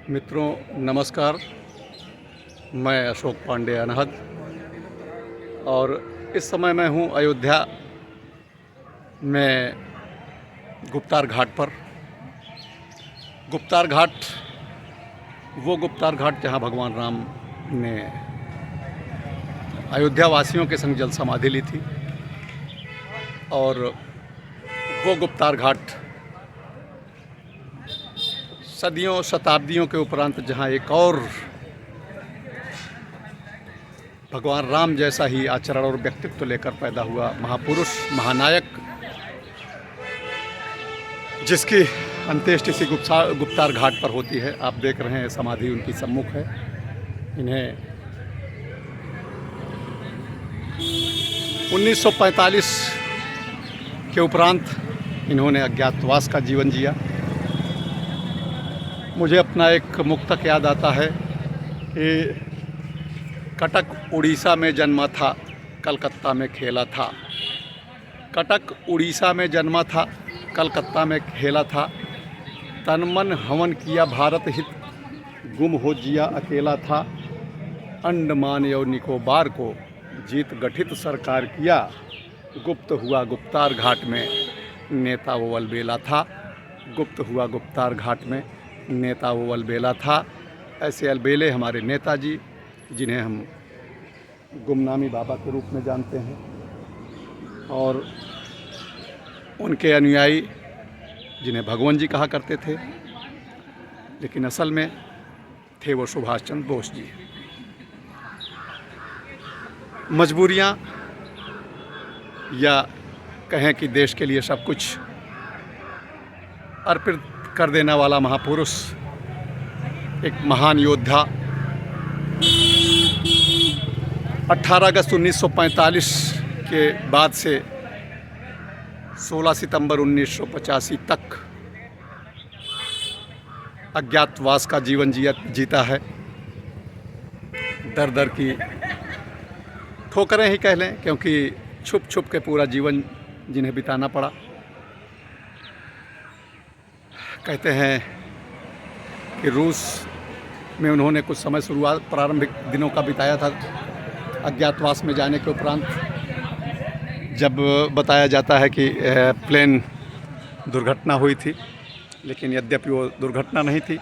मित्रों नमस्कार। मैं अशोक पांडे अनहद और इस समय मैं हूँ अयोध्या में गुप्तार घाट पर। गुप्तार घाट वो गुप्तार घाट जहाँ भगवान राम ने अयोध्या वासियों के संग जल समाधि ली थी, और वो गुप्तार घाट सदियों शताब्दियों के उपरांत जहाँ एक और भगवान राम जैसा ही आचरण और व्यक्तित्व लेकर पैदा हुआ महापुरुष महानायक, जिसकी अंत्येष्टि इसी गुप्तार घाट पर होती है। आप देख रहे हैं समाधि उनकी सम्मुख है। इन्हें 1945 के उपरांत इन्होंने अज्ञातवास का जीवन जिया। मुझे अपना एक मुक्तक याद आता है कि कटक उड़ीसा में जन्मा था, कलकत्ता में खेला था। कटक उड़ीसा में जन्मा था, कलकत्ता में खेला था। तन मन हवन किया भारत हित, गुम हो जिया अकेला था। अंडमान और निकोबार को जीत गठित सरकार किया, गुप्त हुआ गुप्तार घाट में नेता वो अलबेला था। गुप्त हुआ गुप्तार घाट में नेता वो अलबेला था। ऐसे अलबेले हमारे नेताजी, जिन्हें हम गुमनामी बाबा के रूप में जानते हैं, और उनके अनुयायी जिन्हें भगवान जी कहा करते थे, लेकिन असल में थे वो सुभाष चंद्र बोस जी। मजबूरियां या कहें कि देश के लिए सब कुछ अर्पित कर देने वाला महापुरुष, एक महान योद्धा, 18 अगस्त 1945 के बाद से 16 सितंबर 1985 तक अज्ञातवास का जीवन जीता है। दर दर की ठोकरें ही कह लें, क्योंकि छुप छुप के पूरा जीवन जिन्हें बिताना पड़ा। कहते हैं कि रूस में उन्होंने कुछ समय शुरुआत प्रारंभिक दिनों का बिताया था अज्ञातवास में जाने के उपरांत, जब बताया जाता है कि प्लेन दुर्घटना हुई थी, लेकिन यद्यपि वो दुर्घटना नहीं थी।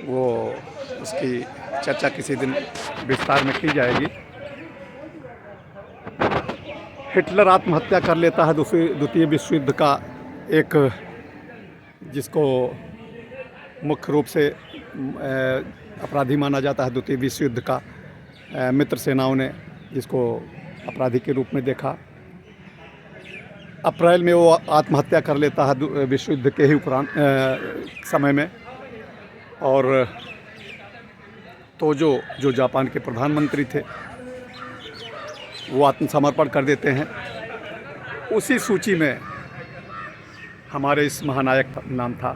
वो उसकी चर्चा किसी दिन विस्तार में की जाएगी। हिटलर आत्महत्या कर लेता है द्वितीय विश्व युद्ध का एक, जिसको मुख्य रूप से अपराधी माना जाता है द्वितीय विश्व युद्ध का। मित्र सेनाओं ने जिसको अपराधी के रूप में देखा। अप्रैल में वो आत्महत्या कर लेता है विश्व युद्ध के ही उपरांत समय में। और तोजो जो जापान के प्रधानमंत्री थे, वो आत्मसमर्पण कर देते हैं। उसी सूची में हमारे इस महानायक का नाम था,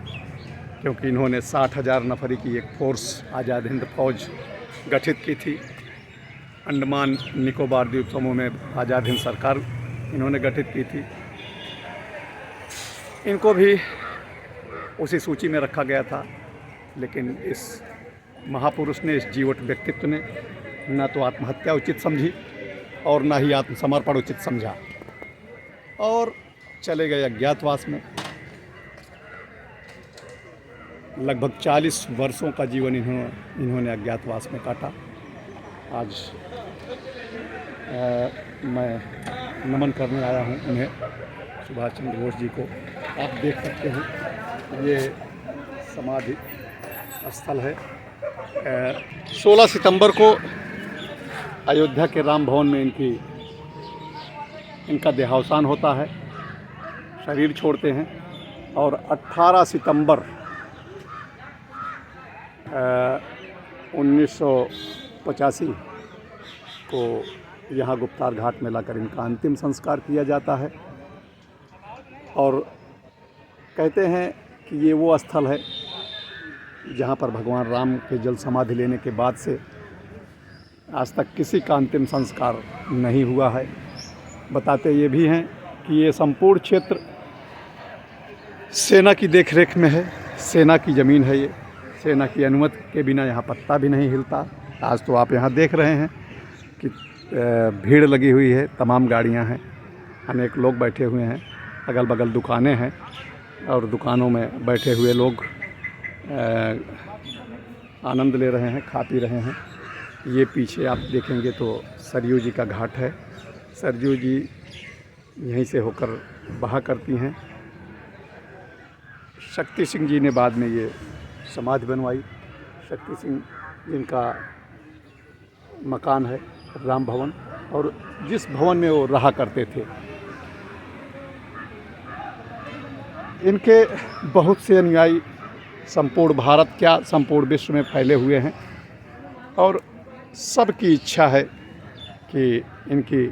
क्योंकि इन्होंने 60,000 नफरी की एक फोर्स, आज़ाद हिंद फौज गठित की थी। अंडमान निकोबार द्वीप समूह में आज़ाद हिंद सरकार इन्होंने गठित की थी। इनको भी उसी सूची में रखा गया था, लेकिन इस महापुरुष ने, इस जीवट व्यक्तित्व ने न तो आत्महत्या उचित समझी और न ही आत्मसमर्पण उचित समझा, और चले गए अज्ञातवास में। लगभग 40 वर्षों का जीवन इन्होंने अज्ञातवास में काटा। आज मैं नमन करने आया हूँ उन्हें, सुभाष चंद्र बोस जी को। आप देख सकते हैं ये समाधि स्थल है। 16 सितंबर को अयोध्या के राम भवन में इनका देहावसान होता है, शरीर छोड़ते हैं। और 18 सितंबर 1985 को यहाँ गुप्तार घाट में लाकर इनका अंतिम संस्कार किया जाता है। और कहते हैं कि ये वो स्थल है जहाँ पर भगवान राम के जल समाधि लेने के बाद से आज तक किसी का अंतिम संस्कार नहीं हुआ है। बताते ये भी हैं कि ये संपूर्ण क्षेत्र सेना की देखरेख में है, सेना की ज़मीन है ये। सेना की अनुमति के बिना यहाँ पत्ता भी नहीं हिलता। आज तो आप यहाँ देख रहे हैं कि भीड़ लगी हुई है, तमाम गाड़ियाँ हैं, अनेक लोग बैठे हुए हैं, अगल बगल दुकानें हैं और दुकानों में बैठे हुए लोग आनंद ले रहे हैं, खा पी रहे हैं। ये पीछे आप देखेंगे तो सरयू जी का घाट है। सरयू जी यहीं से होकर बहा करती हैं। शक्ति सिंह जी ने बाद में ये समाधि बनवाई। शक्ति सिंह जिनका मकान है राम भवन, और जिस भवन में वो रहा करते थे। इनके बहुत से अनुयायी संपूर्ण भारत क्या संपूर्ण विश्व में फैले हुए हैं और सबकी इच्छा है कि इनकी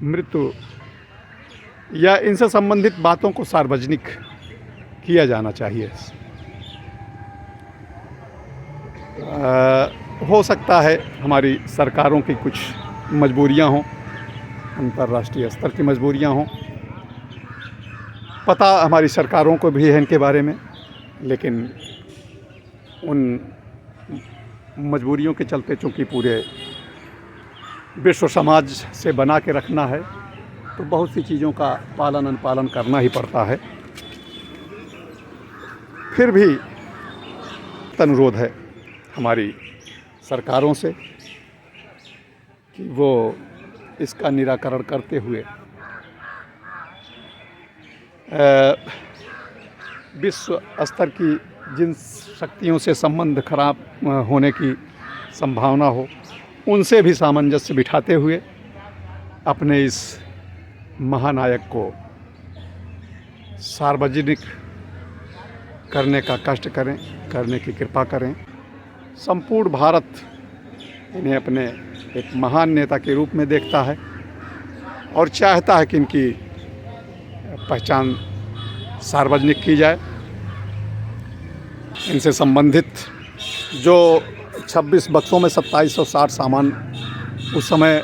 मृत्यु या इनसे संबंधित बातों को सार्वजनिक किया जाना चाहिए। हो सकता है हमारी सरकारों की कुछ मजबूरियां हों, अंतर्राष्ट्रीय स्तर की मजबूरियां हों, पता हमारी सरकारों को भी है इनके बारे में, लेकिन उन मजबूरियों के चलते चूँकि पूरे विश्व समाज से बना के रखना है तो बहुत सी चीज़ों का पालन अनुपालन करना ही पड़ता है। फिर भी अनुरोध है हमारी सरकारों से कि वो इसका निराकरण करते हुए विश्व स्तर की जिन शक्तियों से संबंध खराब होने की संभावना हो उनसे भी सामंजस्य बिठाते हुए अपने इस महानायक को सार्वजनिक करने का कष्ट करें, करने की कृपा करें। संपूर्ण भारत इन्हें अपने एक महान नेता के रूप में देखता है और चाहता है कि इनकी पहचान सार्वजनिक की जाए। इनसे संबंधित जो 26 बक्सों में 2760 सामान उस समय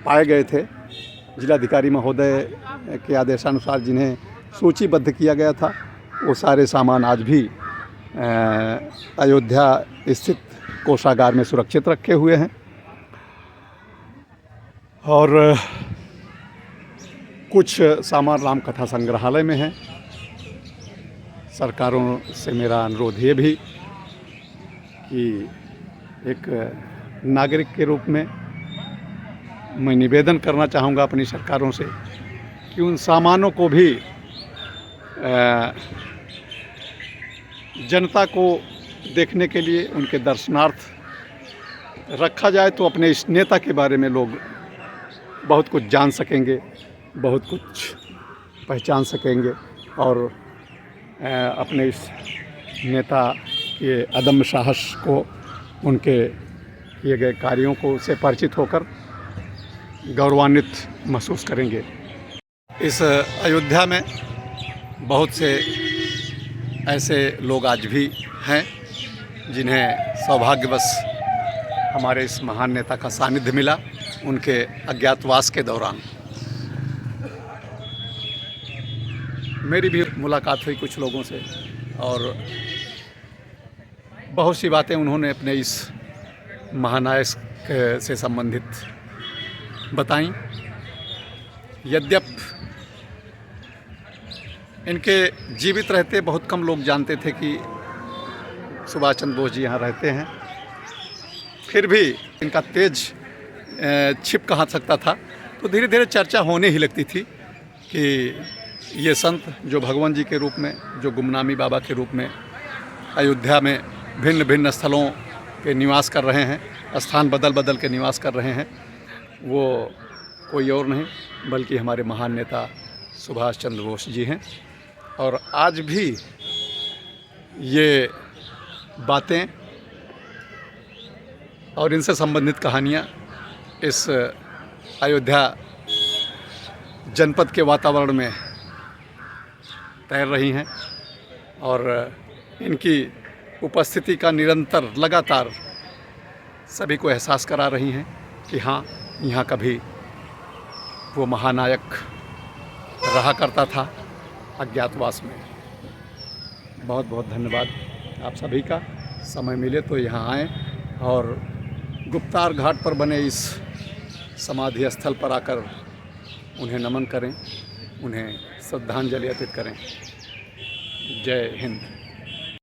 पाए गए थे, जिलाधिकारी महोदय के आदेशानुसार जिन्हें सूचीबद्ध किया गया था, वो सारे सामान आज भी अयोध्या स्थित कोषागार में सुरक्षित रखे हुए हैं। और कुछ सामान रामकथा संग्रहालय में है। सरकारों से मेरा अनुरोध ये भी कि एक नागरिक के रूप में मैं निवेदन करना चाहूँगा अपनी सरकारों से कि उन सामानों को भी जनता को देखने के लिए उनके दर्शनार्थ रखा जाए तो अपने इस नेता के बारे में लोग बहुत कुछ जान सकेंगे, बहुत कुछ पहचान सकेंगे और अपने इस नेता के अदम्य साहस को, उनके किए गए कार्यों को से परिचित होकर गौरवान्वित महसूस करेंगे। इस अयोध्या में बहुत से ऐसे लोग आज भी हैं जिन्हें सौभाग्यवश हमारे इस महान नेता का सानिध्य मिला उनके अज्ञातवास के दौरान। मेरी भी मुलाकात हुई कुछ लोगों से और बहुत सी बातें उन्होंने अपने इस महानायक से संबंधित बताई। यद्यपि इनके जीवित रहते बहुत कम लोग जानते थे कि सुभाष चंद्र बोस जी यहाँ रहते हैं, फिर भी इनका तेज छिप कहाँ सकता था। तो धीरे धीरे चर्चा होने ही लगती थी कि ये संत जो भगवान जी के रूप में, जो गुमनामी बाबा के रूप में अयोध्या में भिन्न भिन्न स्थलों पे निवास कर रहे हैं, स्थान बदल बदल के निवास कर रहे हैं, वो कोई और नहीं बल्कि हमारे महान नेता सुभाष चंद्र बोस जी हैं। और आज भी ये बातें और इनसे संबंधित कहानियाँ इस अयोध्या जनपद के वातावरण में तैर रही हैं और इनकी उपस्थिति का निरंतर लगातार सभी को एहसास करा रही हैं कि हाँ, यहाँ कभी वो महानायक रहा करता था अज्ञातवास में। बहुत बहुत धन्यवाद। आप सभी का समय मिले तो यहाँ आएँ और गुप्तार घाट पर बने इस समाधि स्थल पर आकर उन्हें नमन करें, उन्हें श्रद्धांजलि अर्पित करें। जय हिंद।